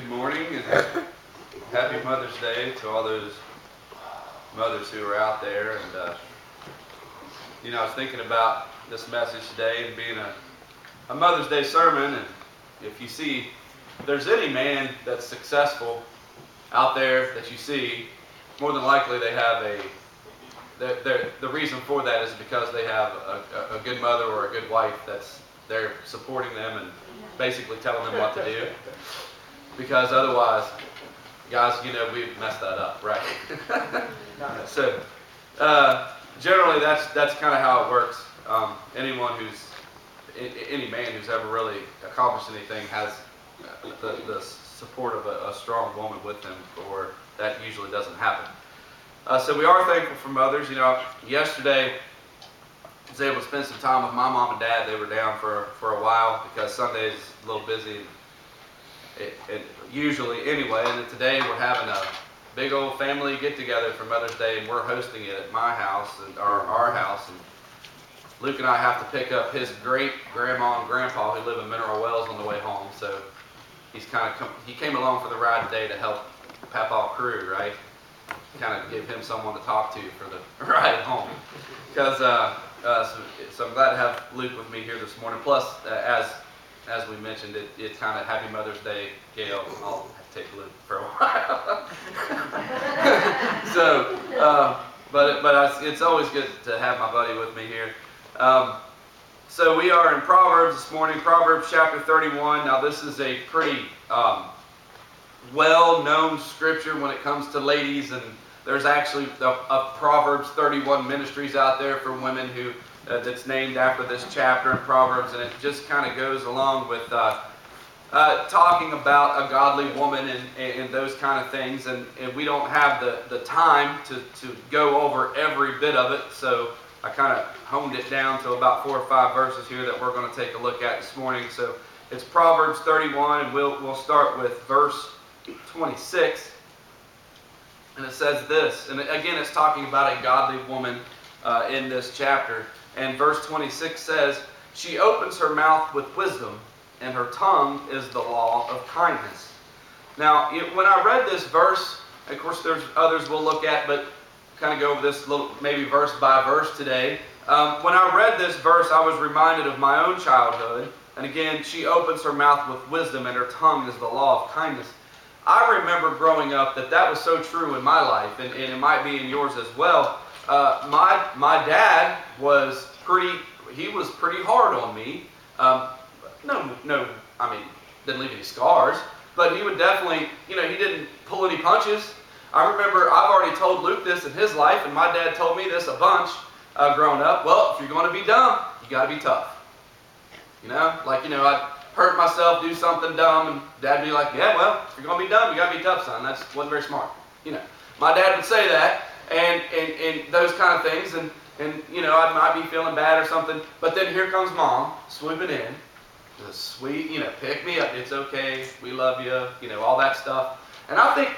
morning and happy Mother's Day to all those mothers who are out there. And I was thinking about this message today and being a Mother's Day sermon. And if there's any man that's successful out there that you see, more than likely they have the reason for that is because they have a good mother or a good wife that's there supporting them and basically telling them what to do. Because otherwise, guys, we'd mess that up, right? So, generally, that's kind of how it works. Any man who's ever really accomplished anything has the support of a strong woman with them, or that usually doesn't happen. So we are thankful for mothers. Yesterday, I was able to spend some time with my mom and dad. They were down for a while because Sunday's a little busy. It usually anyway, and then today we're having a big old family get-together for Mother's Day, and we're hosting it at my house, and our house. And Luke and I have to pick up his great-grandma and grandpa who live in Mineral Wells on the way home, so he came along for the ride today to help Papaw crew, right? Kind of give him someone to talk to for the ride home. Because so I'm glad to have Luke with me here this morning. Plus, as we mentioned, it's kind of Happy Mother's Day, Gail. I'll have to take Luke for a while. But it's always good to have my buddy with me here. So we are in Proverbs this morning, Proverbs chapter 31. Now this is a pretty well-known scripture when it comes to ladies, and there's actually a Proverbs 31 ministries out there for women who that's named after this chapter in Proverbs, and it just kind of goes along with talking about a godly woman and those kind of things, and we don't have the time to go over every bit of it, so I kind of honed it down to about 4 or 5 verses here that we're going to take a look at this morning. So it's Proverbs 31, and we'll start with verse 26, and it says this, and again it's talking about a godly woman in this chapter. And verse 26 says, "She opens her mouth with wisdom, and her tongue is the law of kindness." Now, when I read this verse, of course there's others we'll look at, but kind of go over this little, maybe verse by verse today. When I read this verse, I was reminded of my own childhood. And again, she opens her mouth with wisdom, and her tongue is the law of kindness. I remember growing up that was so true in my life, and it might be in yours as well. My dad was pretty hard on me. Didn't leave any scars, but he would definitely, he didn't pull any punches. I remember I've already told Luke this in his life, and my dad told me this a bunch growing up. Well, if you're going to be dumb, you got to be tough. I'd hurt myself, do something dumb, and Dad'd be like, "Yeah, well, if you're going to be dumb, you got to be tough, son. That wasn't very smart." My dad would say that. And those kind of things, and I might be feeling bad or something, but then here comes Mom swooping in, the sweet, pick me up, it's okay, we love you, all that stuff. And I think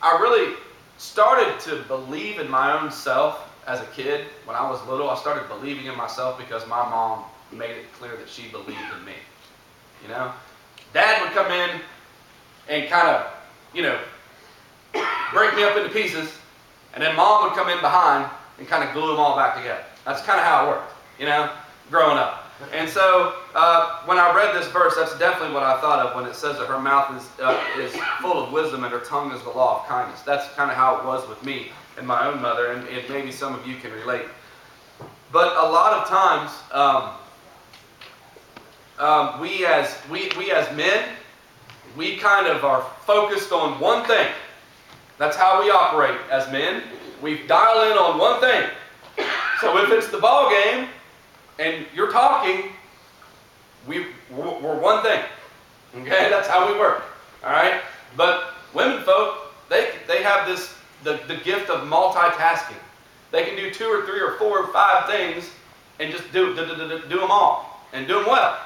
I really started to believe in my own self as a kid. When I was little, I started believing in myself because my mom made it clear that she believed in me. Dad would come in and kind of, break me up into pieces. And then Mom would come in behind and kind of glue them all back together. That's kind of how it worked, growing up. And so when I read this verse, that's definitely what I thought of when it says that her mouth is full of wisdom and her tongue is the law of kindness. That's kind of how it was with me and my own mother, and maybe some of you can relate. But a lot of times, we as men, we kind of are focused on one thing. That's how we operate as men. We dial in on one thing. So if it's the ball game and you're talking, we're one thing. Okay, that's how we work. All right. But women folk, they have the gift of multitasking. They can do 2 or 3 or 4 or 5 things and just do them all and do them well.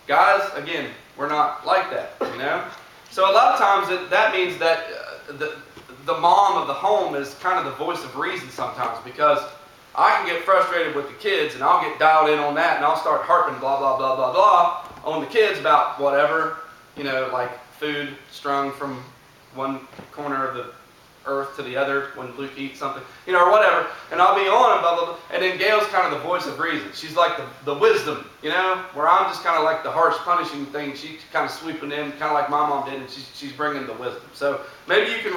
Guys, again, we're not like that. So a lot of times that means that the mom of the home is kind of the voice of reason sometimes, because I can get frustrated with the kids and I'll get dialed in on that and I'll start harping blah, blah, blah, blah, blah on the kids about whatever, like food strung from one corner of the earth to the other when Luke eats something, or whatever, and I'll be on and blah, blah, blah. And then Gail's kind of the voice of reason. She's like the wisdom, where I'm just kind of like the harsh punishing thing. She's kind of sweeping in, kind of like my mom did, and she's bringing the wisdom. So maybe you can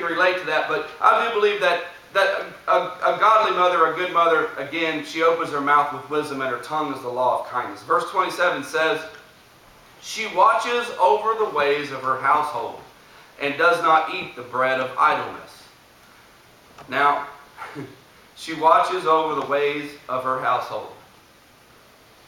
relate to that, but I do believe that a godly mother, a good mother, again, she opens her mouth with wisdom and her tongue is the law of kindness. Verse 27 says, she watches over the ways of her household and does not eat the bread of idleness. Now, she watches over the ways of her household.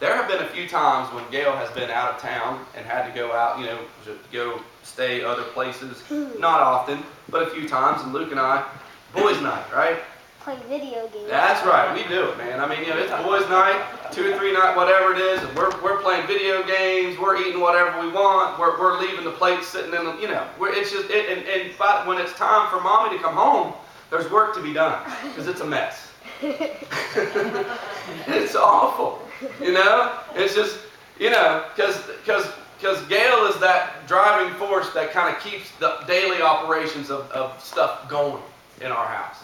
There have been a few times when Gail has been out of town and had to go out, to go stay other places. Not often, but a few times. And Luke and I, boys' night, right? Play video games. That's right, we do it, man. I mean, it's boys' night, 2 or 3 night, whatever it is, and we're playing video games, we're eating whatever we want, we're leaving the plates sitting in the, it's just, but when it's time for mommy to come home, there's work to be done, because it's a mess. It's awful, It's just, because Gail is that driving force that kind of keeps the daily operations of stuff going in our house,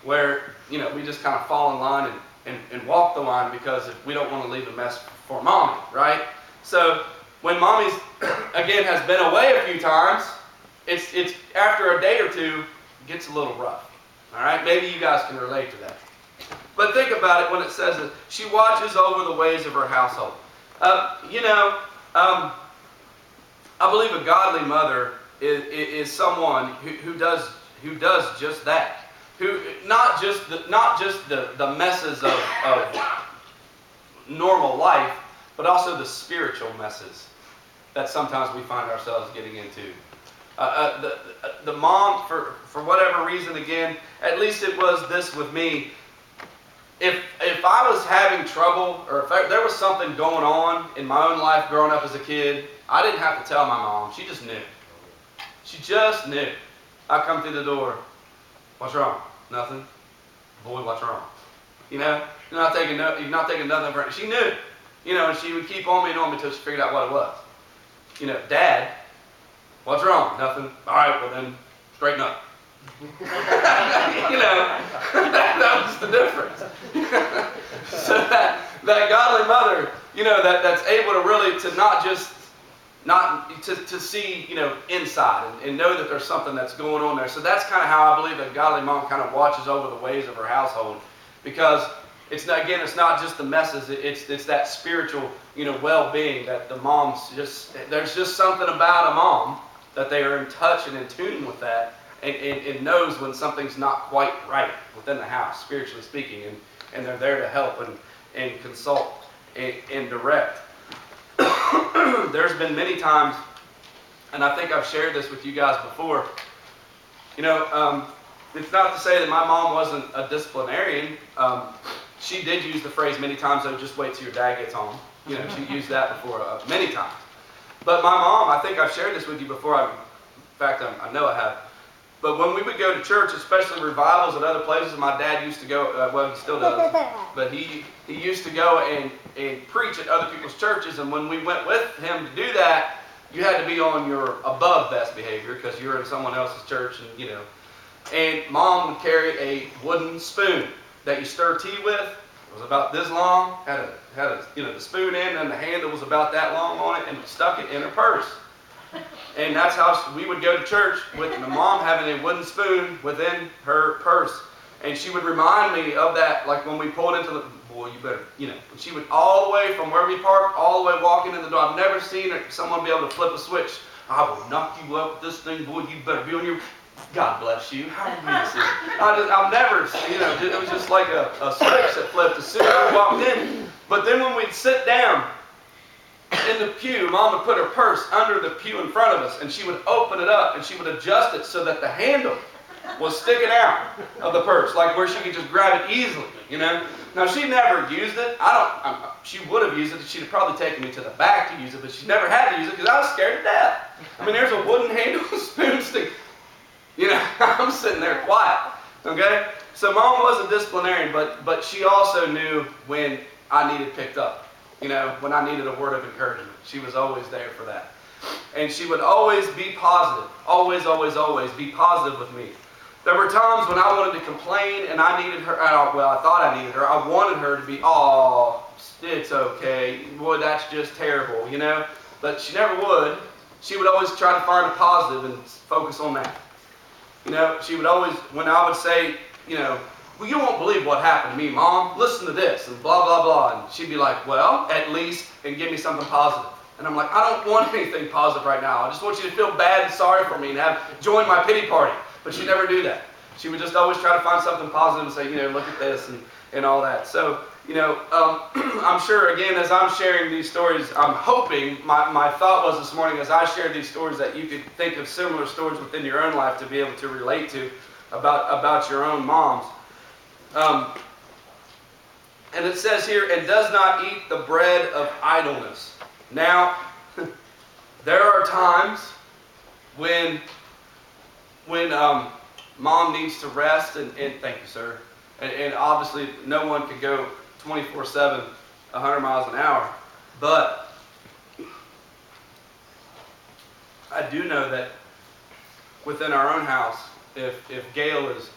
where, we just kind of fall in line and walk the line because we don't want to leave a mess for mommy, right? So when mommy's, again, has been away a few times, it's after a day or two, it gets a little rough, all right? Maybe you guys can relate to that. But think about it when it says that she watches over the ways of her household. I believe a godly mother is someone who does just that. Who not just the messes of normal life, but also the spiritual messes that sometimes we find ourselves getting into. The mom, for whatever reason, again, at least it was this with me. If I was having trouble, or if there was something going on in my own life growing up as a kid, I didn't have to tell my mom. She just knew. She just knew. I come through the door. What's wrong? Nothing. Boy, what's wrong? You're not taking nothing for it. She knew. And she would keep on me and on me until she figured out what it was. Dad, what's wrong? Nothing. All right, well then, straighten up. That was the difference. So that godly mother, that's able to really to see, inside and know that there's something that's going on there. So that's kind of how I believe a godly mom kind of watches over the ways of her household, because it's not just the messes. It's that spiritual, well-being that the moms there's just something about a mom that they are in touch and in tune with that. And knows when something's not quite right within the house, spiritually speaking, and they're there to help and consult and direct. There's been many times, and I think I've shared this with you guys before, it's not to say that my mom wasn't a disciplinarian. She did use the phrase many times, though, just wait till your dad gets home. She used that before many times. But my mom, I think I've shared this with you before. In fact, I know I have. But when we would go to church, especially revivals at other places, my dad used to go, well, he still does, but he used to go and preach at other people's churches. And when we went with him to do that, you had to be on your above best behavior because you were in someone else's church, and mom would carry a wooden spoon that you stir tea with. It was about this long, had the spoon in, and the handle was about that long on it, and stuck it in her purse. And that's how we would go to church, with my mom having a wooden spoon within her purse. And she would remind me of that, like when we pulled into the, boy, you better, and she would all the way from where we parked, all the way walking in the door. I've never seen someone be able to flip a switch. I will knock you up with this thing, boy, you better be on your, God bless you. How do you see it? I've never, it was just like a switch that flipped as soon as we walked in. But then when we'd sit down in the pew, Mom would put her purse under the pew in front of us, and she would open it up, and she would adjust it so that the handle was sticking out of the purse, like where she could just grab it easily, Now, she never used it. She would have used it. She'd have probably taken me to the back to use it, but she never had to use it because I was scared to death. There's a wooden handle spoon stick. I'm sitting there quiet, okay? So Mom was a disciplinarian, but she also knew when I needed picked up. When I needed a word of encouragement. She was always there for that. And she would always be positive. Always, always, always be positive with me. There were times when I wanted to complain and I needed her, well, I thought I needed her. I wanted her to be, oh, it's okay. Boy, that's just terrible, you know. But she never would. She would always try to find a positive and focus on that. You know, she would always, when I would say, you know, well, you won't believe what happened to me, Mom. Listen to this, and blah, blah, blah. And she'd be like, well, at least, and give me something positive. And I'm like, I don't want anything positive right now. I just want you to feel bad and sorry for me and join my pity party. But she'd never do that. She would just always try to find something positive and say, you know, look at this and all that. So, you know, I'm sure, again, as I'm sharing these stories, I'm hoping, my thought was this morning as I shared these stories that you could think of similar stories within your own life to be able to relate to about your own moms. And it says here, and does not eat the bread of idleness. Now, there are times when Mom needs to rest, and thank you, sir. And obviously, no one could go 24/7, 100 miles an hour. But I do know that within our own house, if Gail is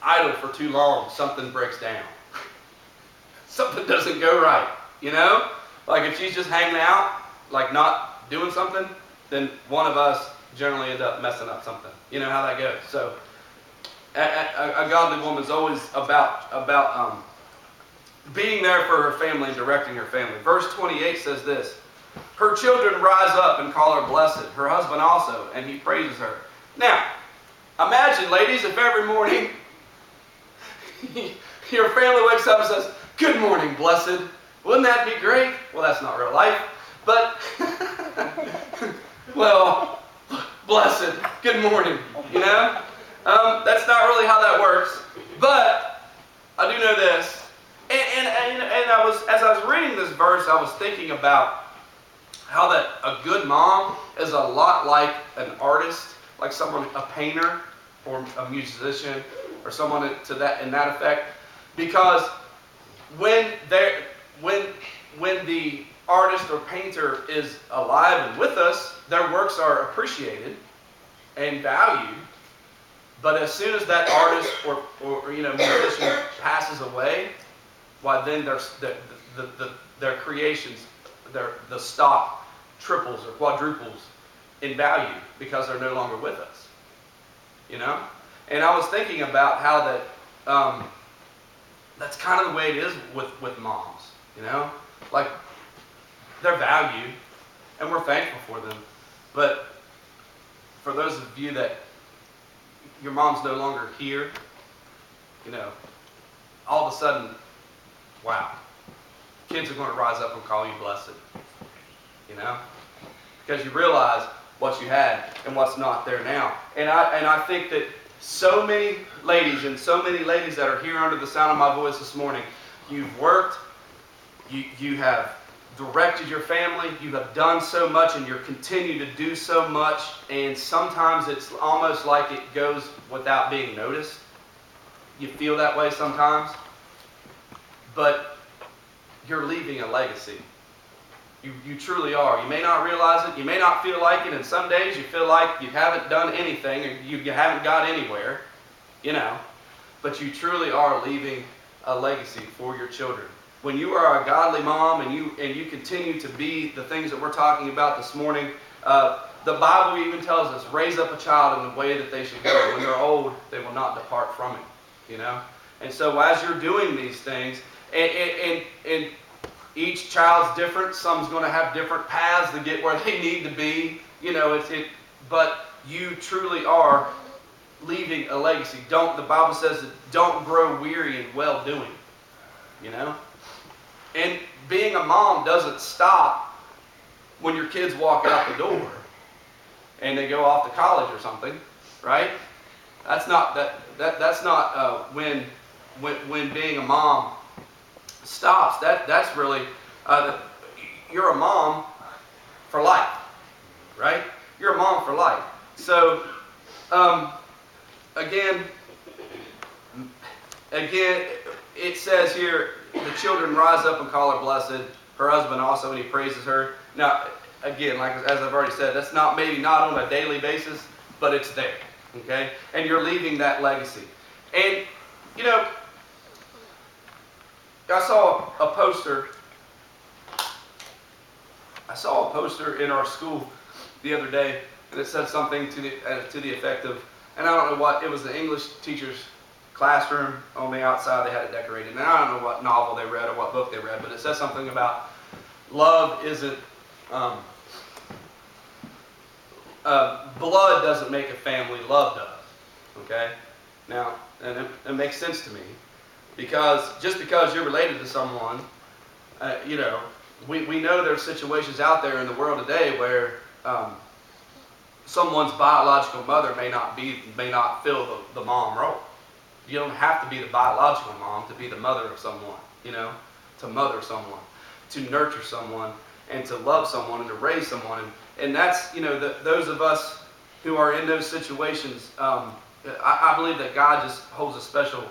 idle for too long, something breaks down. Something doesn't go right, you know? Like if she's just hanging out, like not doing something, then one of us generally end up messing up something. You know how that goes. So a godly woman is always about being there for her family and directing her family. Verse 28 says this, her children rise up and call her blessed, her husband also, and he praises her. Now, imagine, ladies, if every morning your family wakes up and says, good morning, blessed. Wouldn't that be great? Well, that's not real life. But, well, blessed, good morning, you know? That's not really how that works. But I do know this. And as I was reading this verse, I was thinking about how that a good mom is a lot like an artist, like someone, a painter or a musician or someone to that in that effect. Because when the artist or painter is alive and with us, their works are appreciated and valued. But as soon as that artist or musician passes away, why then their creations, the stock triples or quadruples in value because they're no longer with us. You know? And I was thinking about how that that's kind of the way it is with moms, you know? Like, they're valued, and we're thankful for them. But for those of you that your mom's no longer here, you know, all of a sudden, wow, kids are going to rise up and call you blessed, you know? Because you realize what you had and what's not there now. And I think that so many ladies that are here under the sound of my voice this morning, you've worked, you have directed your family, you have done so much, and you're continuing to do so much, and sometimes it's almost like it goes without being noticed. You feel that way sometimes, but you're leaving a legacy. You truly are. You may not realize it, you may not feel like it, and some days you feel like you haven't done anything, or you haven't got anywhere, you know, but you truly are leaving a legacy for your children. When you are a godly mom and you continue to be the things that we're talking about this morning, the Bible even tells us, raise up a child in the way that they should go. When they're old, they will not depart from it, you know. And so as you're doing these things, and each child's different. Some's going to have different paths to get where they need to be. You know, but you truly are leaving a legacy. The Bible says that don't grow weary in well doing. You know? And being a mom doesn't stop when your kids walk out the door and they go off to college or something, right? That's not when being a mom stops. That's really you're a mom for life, right? You're a mom for life. So again, it says here, the children rise up and call her blessed, her husband also, and he praises her. Now, again, like as I've already said, that's not on a daily basis, but it's there, okay? And you're leaving that legacy. And, you know, I saw a poster in our school the other day, and it said something to the effect of, and I don't know what, it was the English teacher's classroom. On the outside they had it decorated, and I don't know what novel they read or what book they read, but it says something about love isn't, blood doesn't make a family, love does, okay? Now, and it makes sense to me, because just because you're related to someone, you know, we know there's situations out there in the world today where someone's biological mother may not fill the mom role. You don't have to be the biological mom to be the mother of someone, you know, to mother someone, to nurture someone, and to love someone, and to raise someone. And that's, you know, those of us who are in those situations, I believe that God just holds a special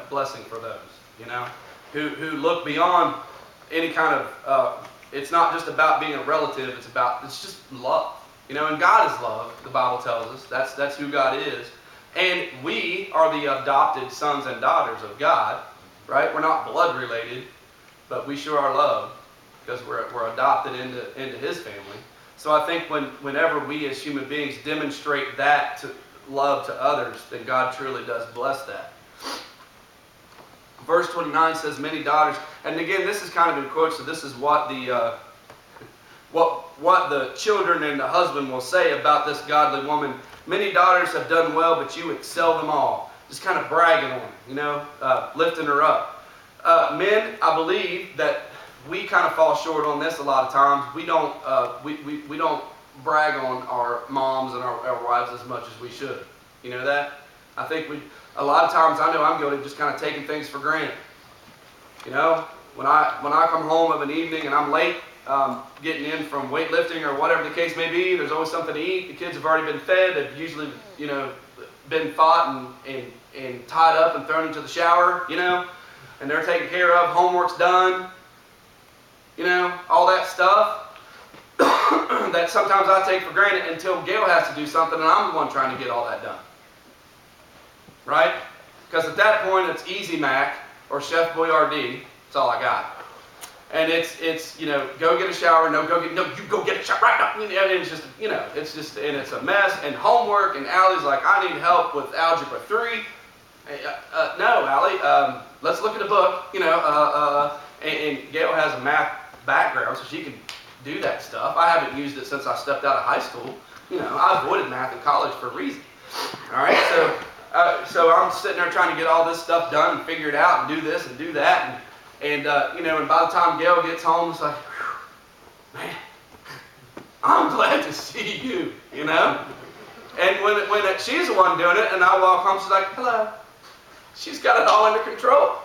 blessing for those, you know, who look beyond any kind of, it's not just about being a relative, it's just love, you know, and God is love, the Bible tells us. That's who God is. And we are the adopted sons and daughters of God, right? We're not blood related, but we sure are loved because we're adopted into His family. So I think whenever we as human beings demonstrate that love to others, then God truly does bless that. Verse 29 says, many daughters, and again, this is kind of in quotes, so this is what the children and the husband will say about this godly woman. Many daughters have done well, but you excel them all. Just kind of bragging on her, you know, lifting her up. Men, I believe that we kind of fall short on this a lot of times. We don't brag on our moms and our wives as much as we should. You know that? I think a lot of times, I know I'm guilty of just kind of taking things for granted. You know, when I come home of an evening and I'm late, getting in from weightlifting or whatever the case may be, there's always something to eat. The kids have already been fed. They've usually, you know, been fought and tied up and thrown into the shower, you know, and they're taken care of. Homework's done, you know, all that stuff that sometimes I take for granted until Gail has to do something and I'm the one trying to get all that done. Right? Because at that point it's Easy Mac or Chef Boyardee. That's all I got. And it's you know, go get a shower. You go get a shower right now. And it's just, you know, and it's a mess. And homework, and Allie's like, I need help with Algebra 3. No, Allie, let's look at a book, you know, and Gail has a math background, so she can do that stuff. I haven't used it since I stepped out of high school. You know, I avoided math in college for a reason. All right, so I'm sitting there trying to get all this stuff done and figure it out and do this and do that. And you know, and by the time Gail gets home, it's like, man, I'm glad to see you, you know? And when she's the one doing it and I walk home, she's like, hello. She's got it all under control.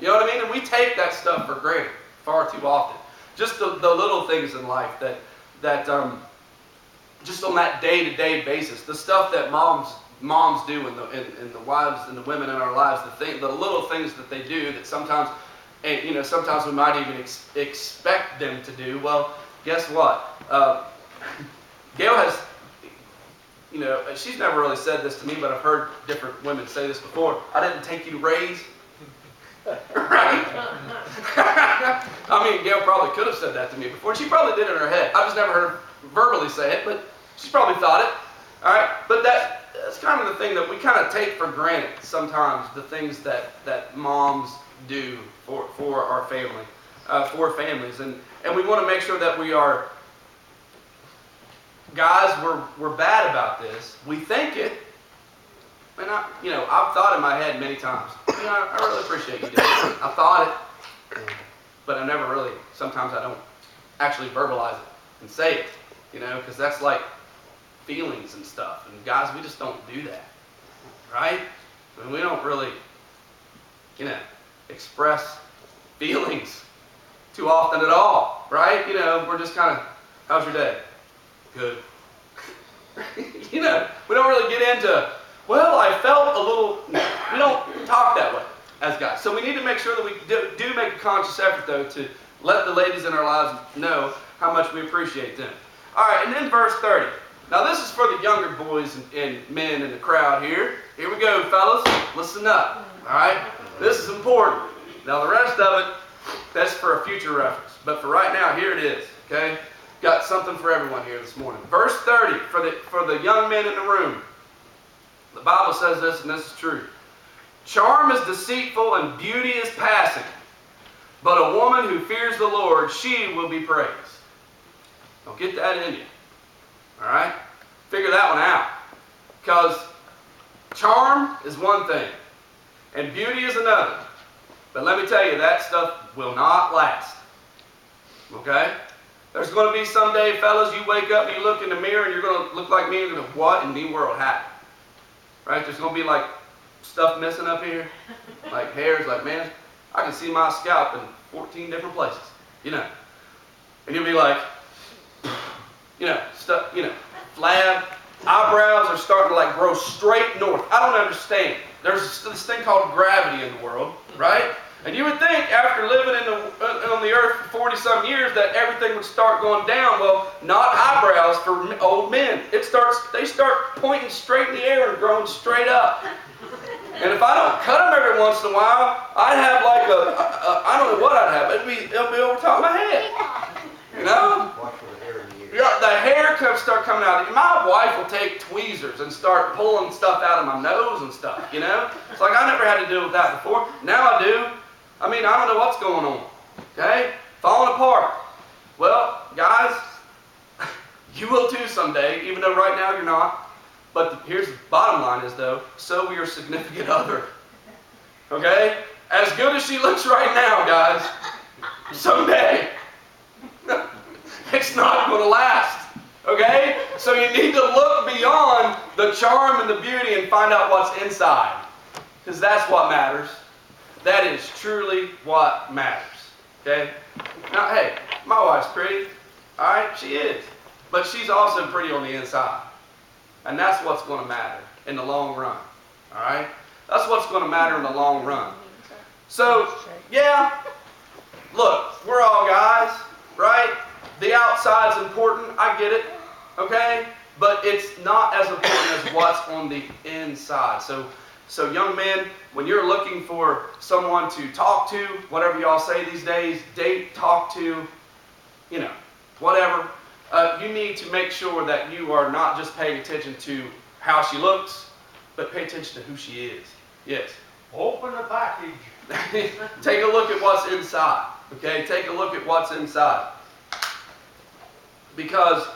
You know what I mean? And we take that stuff for granted far too often. Just the little things in life that just on that day-to-day basis, the stuff that moms do and the wives and the women in our lives, the little things that they do that sometimes, and you know, sometimes we might even expect them to do. Well, guess what? Gail has, you know, she's never really said this to me, but I've heard different women say this before. I didn't take you to raise. Right? I mean, Gail probably could have said that to me before. She probably did it in her head. I've just never heard her verbally say it, but she's probably thought it. All right? But that's kind of the thing that we kind of take for granted sometimes, the things that moms do for our family, for families. And we want to make sure that we are, guys, we're bad about this. We think it. And I've thought in my head many times, you know, I really appreciate you doing it. I thought it, but I never really, sometimes I don't actually verbalize it and say it, you know, because that's like feelings and stuff. And guys, we just don't do that, right? I mean, we don't really, you know, express feelings too often at all, right? You know, we're just kind of, how's your day? Good. You know, we don't really get into, well, I felt a little, we don't talk that way as guys. So we need to make sure that we do make a conscious effort, though, to let the ladies in our lives know how much we appreciate them. All right, and then verse 30. Now this is for the younger boys and men in the crowd here. Here we go, fellas. Listen up. All right? This is important. Now the rest of it, that's for a future reference. But for right now, here it is. Okay? Got something for everyone here this morning. Verse 30, for the young men in the room. The Bible says this, and this is true. Charm is deceitful and beauty is passing. But a woman who fears the Lord, she will be praised. Now get that in you. All right? Figure that one out. Because charm is one thing, and beauty is another. But let me tell you, that stuff will not last. Okay? There's going to be someday, fellas, you wake up and you look in the mirror and you're going to look like me and you're going to, what in the world happened? Right? There's going to be like stuff missing up here. Like hairs, like, man, I can see my scalp in 14 different places. You know. And you'll be like, you know, stuff, you know, flab. Eyebrows are starting to like grow straight north. I don't understand. There's this thing called gravity in the world, right? And you would think after living on the earth for 40-some years that everything would start going down. Well, not eyebrows for old men. They start pointing straight in the air and growing straight up. And if I don't cut them every once in a while, I'd have like I don't know what I'd have. It'll be over top of my head. You know? Watch for the hair in the ear. Yeah, the hair could start coming out. My wife will take tweezers and start pulling stuff out of my nose and stuff, you know? It's like I never had to deal with that before. Now I do. I mean, I don't know what's going on. Okay? Falling apart. Well, guys, you will too someday, even though right now you're not. But here's the bottom line is, though, so will your significant other. Okay? As good as she looks right now, guys, someday, it's not going to last. Okay? So you need to look beyond the charm and the beauty and find out what's inside. Because that's what matters. That is truly what matters. Okay? Now, hey, my wife's pretty. Alright? She is. But she's also pretty on the inside. And that's what's going to matter in the long run. Alright? That's what's going to matter in the long run. So, yeah, look, we're all guys, right? The outside's important, I get it, okay? But it's not as important as what's on the inside. So young men, when you're looking for someone to talk to, whatever y'all say these days, date, talk to, you know, whatever, you need to make sure that you are not just paying attention to how she looks, but pay attention to who she is. Yes. Open the package. Take a look at what's inside. Okay? Take a look at what's inside. Because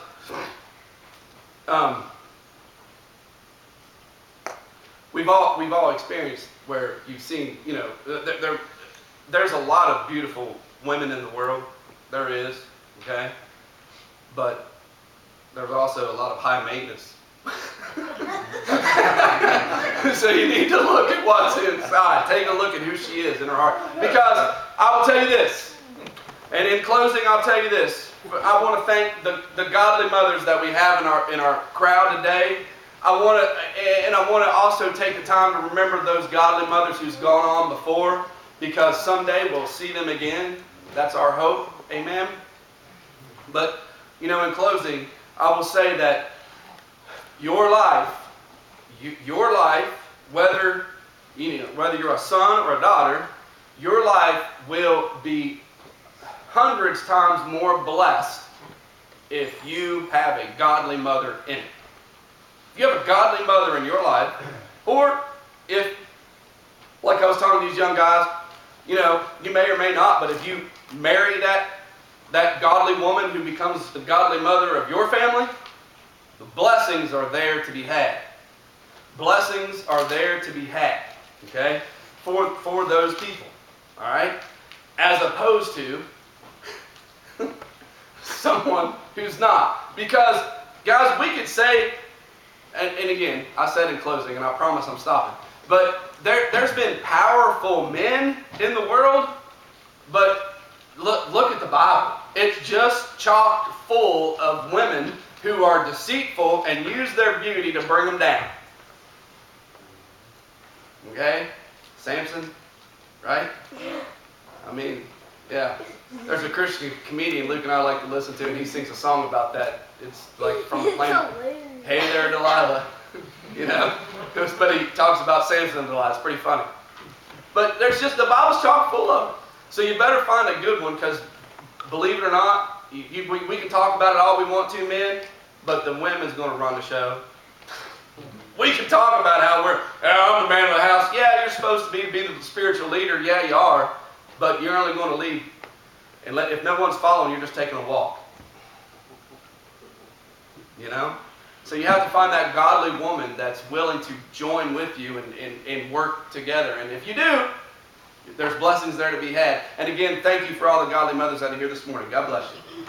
we've all experienced where you've seen, you know, there's a lot of beautiful women in the world. There is, okay? But there's also a lot of high maintenance. So you need to look at what's inside. Take a look at who she is in her heart. Because I will tell you this, and in closing I'll tell you this. I want to thank the godly mothers that we have in our crowd today. I want to also take the time to remember those godly mothers who's gone on before, because someday we'll see them again. That's our hope. Amen. But you know, in closing, I will say that your life, whether you're a son or a daughter, your life will be hundreds times more blessed if you have a godly mother in it. If you have a godly mother in your life, or if, like I was talking to these young guys, you know, you may or may not, but if you marry that godly woman who becomes the godly mother of your family, the blessings are there to be had. Blessings are there to be had, okay, for those people, all right, as opposed to someone who's not. Because, guys, we could say, and again, I said in closing, and I promise I'm stopping, but there's been powerful men in the world, but look at the Bible. It's just chock full of women who are deceitful and use their beauty to bring them down. Okay? Samson, right? I mean, Yeah. There's a Christian comedian Luke and I like to listen to, and he sings a song about that. It's like from the plane. Hey there, Delilah. You know? But he talks about Samson and Delilah. It's pretty funny. But there's just, the Bible's chock full of them. So you better find a good one, because believe it or not, we can talk about it all we want to, men, but the women's going to run the show. We can talk about how I'm the man of the house. Yeah, you're supposed to be the spiritual leader. Yeah, you are. But you're only going to lead. And if no one's following, you're just taking a walk. You know? So you have to find that godly woman that's willing to join with you and work together. And if you do, there's blessings there to be had. And again, thank you for all the godly mothers out of here this morning. God bless you.